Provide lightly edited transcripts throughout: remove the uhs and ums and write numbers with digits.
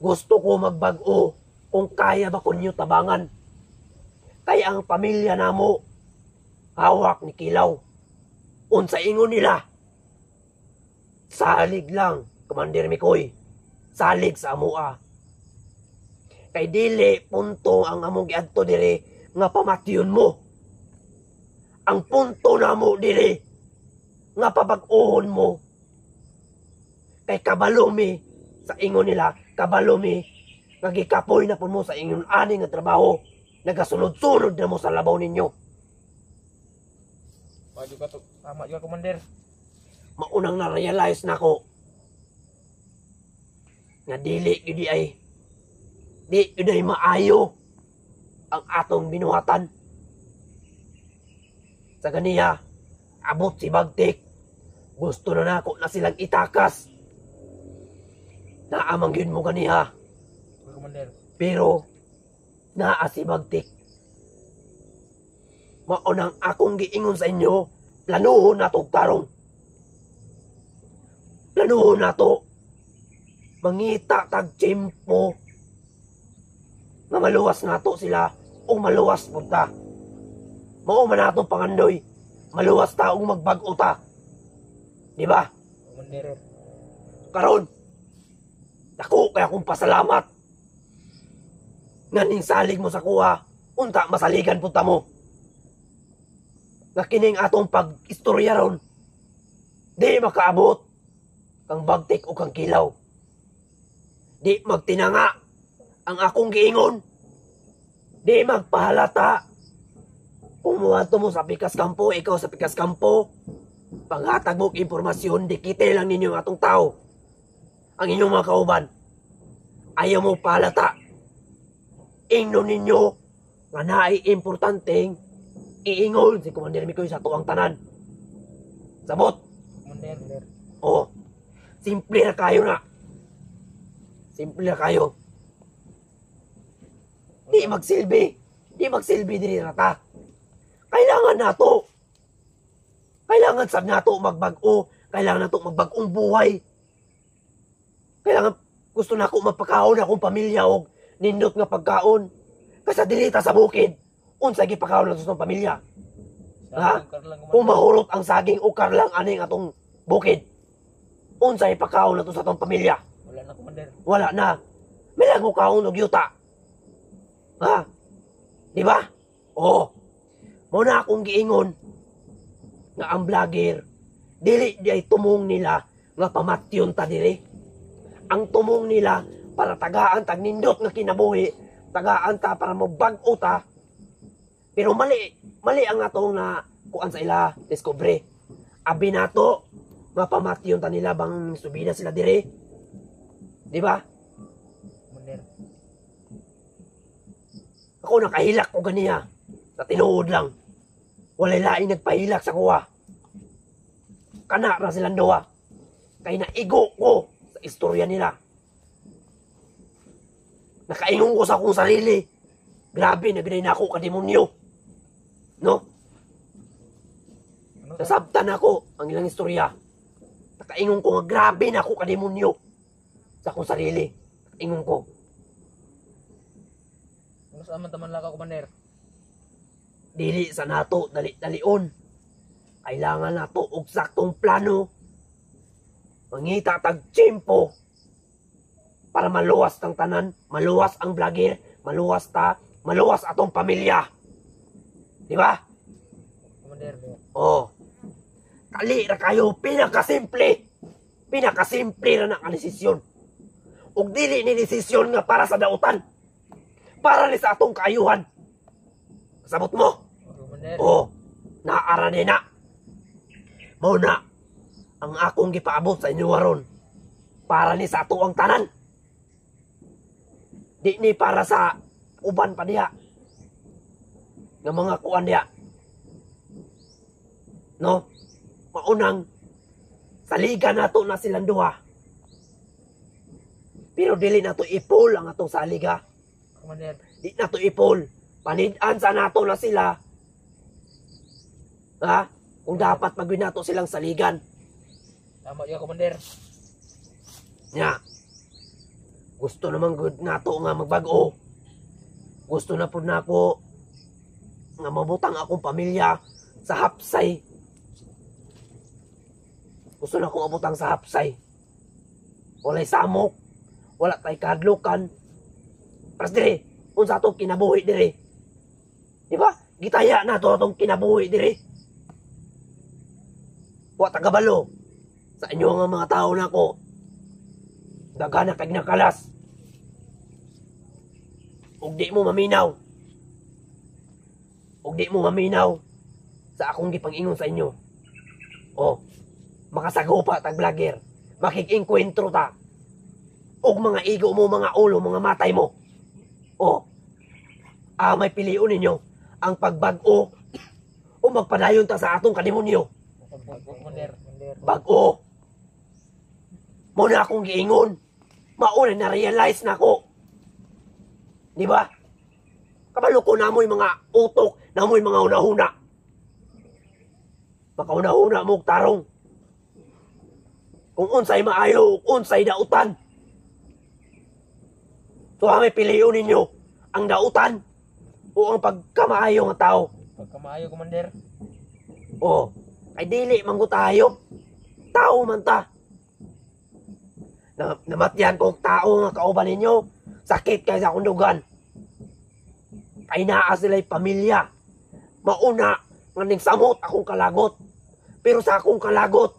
Gusto ko magbag-o kung kaya ba kunyo tabangan. Kaya ang pamilya namo hawak ni Kilaw. Unsa ingon nila? Salig lang, Commander Mikoy. Salig sa amua. Kay dili punto ang among giadto dire nga pamatyon mo. Ang punto namo dire nga pabag-ohon mo. Kay kabalo mi sa ingon nila, kabalo mi nga gikapoy na pud mo sa ingon ani nga trabaho. Nagasunod-sunod na mo sa labaw ninyo. Tama juga, Commander. Maunang na-realize na ko nga dili yun ay maayo ang atong binuhatan. Sa ganiya, abot si Bagtik. Gusto na nako na silang itakas. Naamang yun mo ganiha. Commander. Pero, naa si Bagtik. Maunang akong giingon sa inyo, planuhon na to tarong. Planuhon na to. Mangita tag-tiyempo nga maluwas na to sila o maluwas po ta. Mao man nato pangandoy, maluwas ta o magbag-o ta. Di ba? Commander. Karon, dako kaya akong pasalamat. Nganing salig mo sa kuha, unta masaligan po ta mo. Nga kining atong pag-istorya ron, di makaabot kang Bagtik o kang Kilaw. Di magtinanga ang akong giingon. Di magpahalata. Kung muwadto mo sa Pikas Kampo, ikaw sa Pikas Kampo, panghatag mo impormasyon, dikite lang ninyo ang atong tao. Ang inyong mga kauban. Ayaw mo pahalata. Ingno ninyo nga naay importanteng iingol si Commander Mikoy sa tuwang tanan. Sabot? Commander. Oo. Simple na kayo na. Simple na kayo. Di magsilbi. Di magsilbi diri rata. Kailangan nato. Kailangan sab nato magbag-o. Kailangan nato magbag-ong buhay. Kailangan gusto na ako mapakaon akong pamilya og nindot nga pagkaon. Kasi dilita sa bukid. Unsa gipakaon lang sa pamilya. Ha? Kung mahurot ang saging ukar lang aning atong bukid. Unsa ipakaon na to sa atong pamilya? Wala na, Commander. Wala na. May lang kaon og yuta. Ha? Di ba? Oo. Muna akong giingon nga ang vlogger dili di ay tumong nila nga pamatyon ta diri. Ang tumong nila para tagaan tag nindot nga kinabuhi, tagaan ta para mabag-o ta. Pero mali ang atong na kuan sa ila discovery. Abi nato nga pamatyon ta nila bang subida sila dire. Di ba? Commander. Ako nakahilak ko ganiya. Sa tinuod lang. Walay laing nagpahilak sa kuha. Kana ra silang duwa. Kay naigo ko sa istorya nila. Nakaingon ko sa akong sarili. Grabe, nagday na ako kademonyo. No? Nasabtan ako ang ilang istorya. Nakaingon ko nga grabe na ako kademonyo sa akong sarili. Nakaingon ko. Ano sa aman taman laka, Commander? Dili sa nato dali-dalion. Kailangan nato og saktong plano. Mangita tag tiyempo para maluwas tang tanan, maluwas ang vlogger, maluwas ta, maluwas atong pamilya. Di ba? Commander. Oh. Kali ra kayo pinakasimple. Pinakasimple ra na desisyon. Ug dili ni desisyon nga para sa dautan. Para ni sa atong kaayuhan. Sabot mo? Commander. Oh, naara na. Mao na ang akong gipaabot sa inyo waron. Para ni sa ato ang tanan. Di ni para sa uban pa diha. Nga mga kuan diha. No? Maunang saligan nato na silang duha. Pero dili nato ipol ang atong saliga. Commander. Di nato ipol. Panid-an sa nato na sila. Ha? Kung dapat magwin nato silang saligan. Tama juga, Commander. Nya. Gusto naman good nato nga magbago. Gusto na po na ako nga mabutang akong pamilya sa hapsay. Gusto na akong abutang sa hapsay. Walay samok, wala tay kadlukan. Pras dire, unsa atong kinabuhi dire. Di ba? Gitaya na to atong kinabuhi dire. Wa tagabalo sa inyo nga mga tao na ko. Dagana kag nakalas. Ug di mo maminaw. Ug di mo maminaw sa akong gipang-ingon sa inyo. Oh, makasagupa tag vlogger. Makikingkwentro ta. Og mga igo mo, mga ulo, mga matay mo. Oh, may piliun ninyo ang pagbag-o o magpadayon ta sa atong kadimonyo. Commander. Bag-o. Muna akong giingon. Mauna na-realize na ko. Di ba? Kabalo ko na mo'y mga utok, na mo'y mga una-una. Makauna-una mo tarong. Kung unsay maayo, unsay dautan. So, may piliyon ninyo ang dautan o ang pagkamaayo nga tao. Pagkamaayo, Commander. O, ay dili manggo tayo. Tao man ta. Namatyan kong tao nga kauban ninyo. Sakit kay sa kundugan. Kay naa sila'y pamilya. Mauna nga ning samot akong kalagot. Pero sa akong kalagot,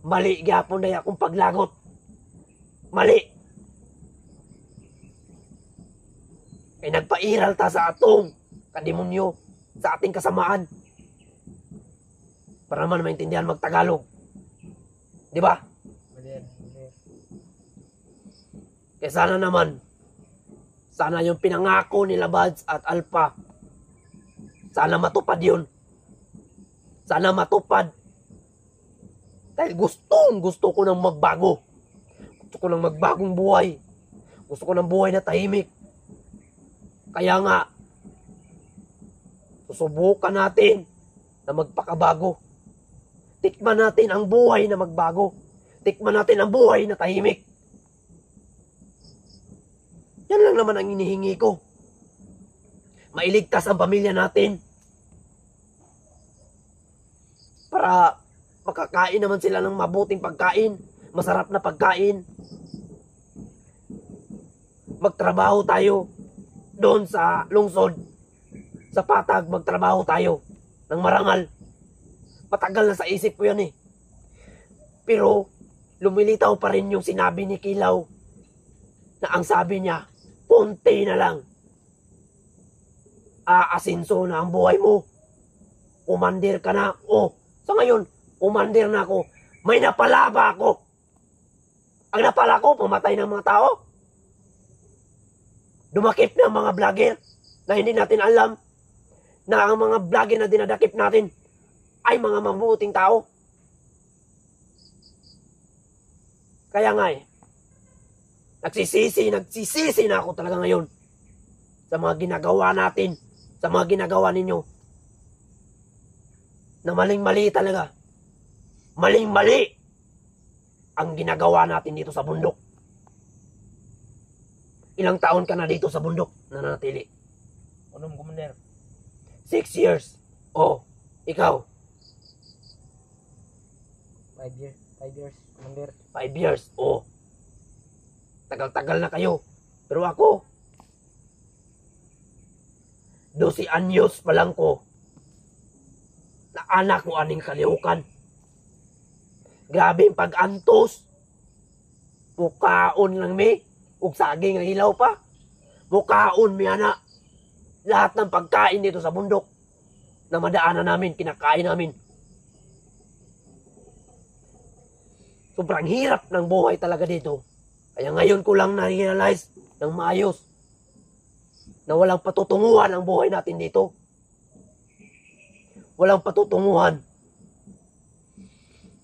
mali gyapon day akong paglagot. Mali. Kay nagpairal ta sa atong kadimonyo, sa ating kasamaan. Para naman maintindihan magtagalog. Di ba? Commander. Kaya sana yung pinangako nila Buds at Alpha, sana matupad yun. Sana matupad. Dahil gusto ko nang magbago. Gusto ko nang magbagong buhay. Gusto ko ng buhay na tahimik. Kaya nga, susubukan natin na magpakabago. Tikman natin ang buhay na magbago. Tikman natin ang buhay na tahimik. Yan lang naman ang inihingi ko. Mailigtas ang pamilya natin. Para makakain naman sila ng mabuting pagkain. Masarap na pagkain. Magtrabaho tayo doon sa lungsod. Sa Patag, magtrabaho tayo ng marangal. Matagal na sa isip ko yan eh. Pero lumilitaw pa rin yung sinabi ni Kilaw na ang sabi niya, konti na lang. Aasinso na ang buhay mo. Umandir ka na. Oh, sa ngayon, umandir na ako. May napala ba ako? Ang napala ko, pumatay ng mga tao. Dumakip na ang mga vlogger na hindi natin alam na ang mga vlogger na dinadakip natin ay mga mabuting tao. Kaya nga eh, nagsisisi na ako talaga ngayon sa mga ginagawa natin, sa mga ginagawa ninyo. Na maling-mali talaga. Maling-mali ang ginagawa natin dito sa bundok. Ilang taon ka na dito sa bundok na nanatili? Anong, Commander? 6 years. Oh, ikaw? 5 years. 5 years, Commander. 5 years. Oh, tagal-tagal na kayo. Pero ako, 12 anyos pa lang ko na anak ko aning kalihukan. Grabe ang pag-antos. Mukaon lang mi. Ug saging ang hilaw pa. Mukaon mi ana. Lahat ng pagkain dito sa bundok na madaanan namin, kinakain namin. Sobrang hirap ng buhay talaga dito. Kaya ngayon ko lang na-realize ng maayos na walang patutunguhan ang buhay natin dito. Walang patutunguhan.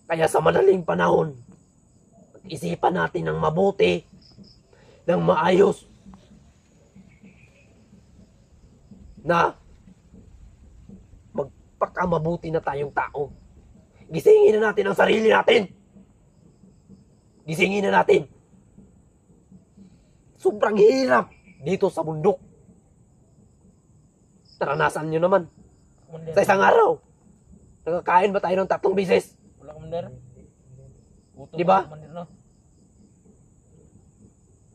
Kaya sa madaling panahon, isipan natin ng mabuti, ng maayos, na magpakamabuti na tayong tao. Gisingin na natin ang sarili natin. Gisingin na natin. Sobrang hirap dito sa bundok. Naranasan nyo naman. Commander. Sa isang araw, nakakain ba tayo ng 3 beses? Wala, Commander. Gutom Di ba? ako, Commander, no?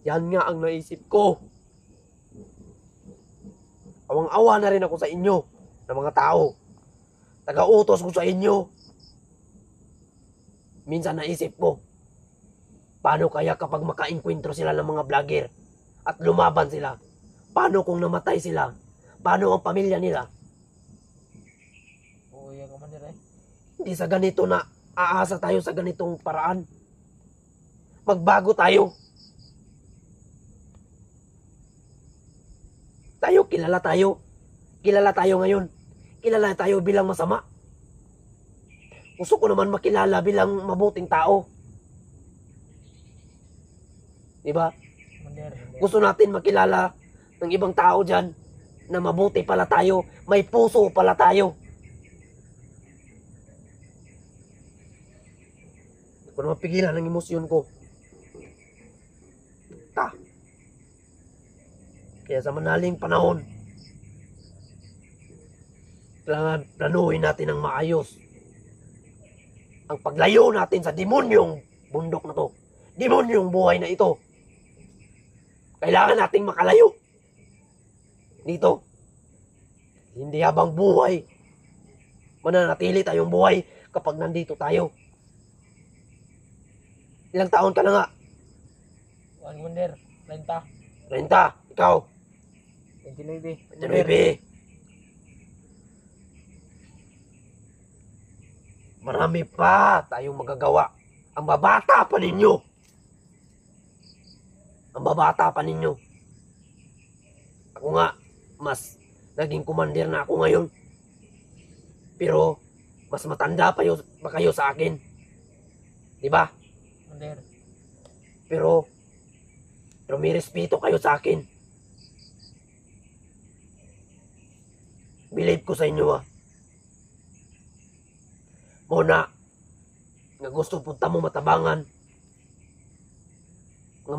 Yan nga ang naisip ko. Awang-awa na rin ako sa inyo, ng mga tao. Taga-utos ko sa inyo. Minsan naisip ko, paano kaya kapag maka-enkwentro sila ng mga vlogger at lumaban sila? Paano kung namatay sila? Paano ang pamilya nila? Oo, yan, Commander, eh. Hindi sa ganito na aasa tayo sa ganitong paraan. Magbago tayo. Kilala tayo. Kilala tayo ngayon. Kilala tayo bilang masama. Gusto ko naman makilala bilang mabuting tao. Diba? Commander. Gusto natin makilala ng ibang tao dyan na mabuti pala tayo. May puso pala tayo. Hindi ko na mapigilan ang emosyon ko. Kaya sa manaling panahon, kailangan planuhin natin ng maayos ang paglayo natin sa demonyong bundok na to. Demonyong buhay na ito. Kailangan nating makalayo dito. Hindi habang buhay. Mananatili tayong buhay kapag nandito tayo. Ilang taon ka na nga? One, Commander. 30. 30. Ikaw? 29. 29. Marami pa tayong magagawa. Ang babata pa ninyo. Ang babata pa ninyo. Ako nga, mas naging commander na ako ngayon. Pero, mas matanda pa kayo sa akin. Diba? Commander. Pero may respeto kayo sa akin. Believe ko sa inyo Muna, nga gusto punta mo matabangan, nga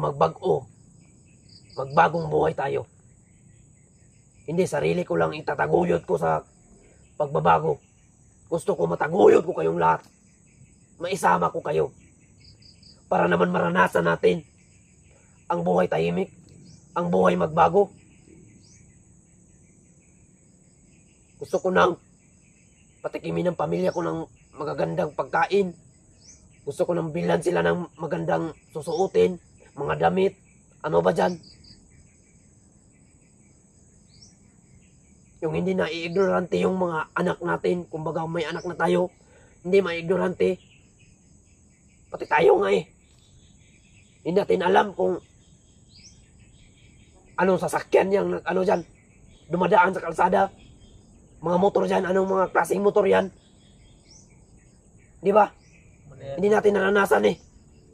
magbagong buhay tayo. Hindi sarili ko lang itataguyod ko sa pagbabago. Gusto ko mataguyod ko kayong lahat. Maisama ko kayo. Para naman maranasan natin ang buhay tahimik, ang buhay magbago. Gusto ko nang patikimin ng pamilya ko ng magagandang pagkain. Gusto ko nang bilhan sila ng magandang susuotin, mga damit. Ano ba dyan? Yung hindi na i-ignorante yung mga anak natin. Kumbaga may anak na tayo, hindi ma-ignorante. Pati tayo nga Hindi natin alam kung anong sasakyan yang dyan, dumadaan sa kalsada. Mga motor dyan, anong mga klaseng motor yan. Di ba? Hindi natin naranasan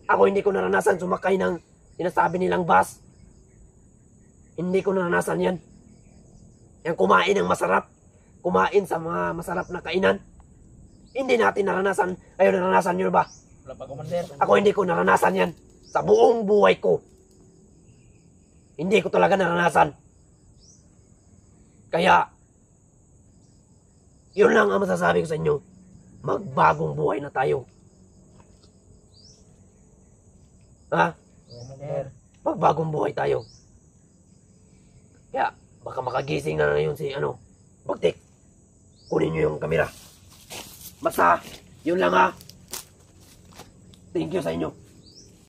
Ako hindi ko naranasan sumakay ng sinasabi nilang bus. Hindi ko naranasan yan. Yung kumain ng masarap. Kumain sa mga masarap na kainan. Hindi natin naranasan. Ayaw, naranasan nyo ba? Wala pa, Commander. Ako hindi ko naranasan yan. Sa buong buhay ko. Hindi ko talaga naranasan. Kaya, yun lang ang masasabi ko sa inyo. Magbagong buhay na tayo. Ha? Commander. Magbagong buhay tayo. Kaya, baka makagising na yun si, Bagtik. Kunin nyo yung kamera. Basta, yun lang Thank you sa inyo.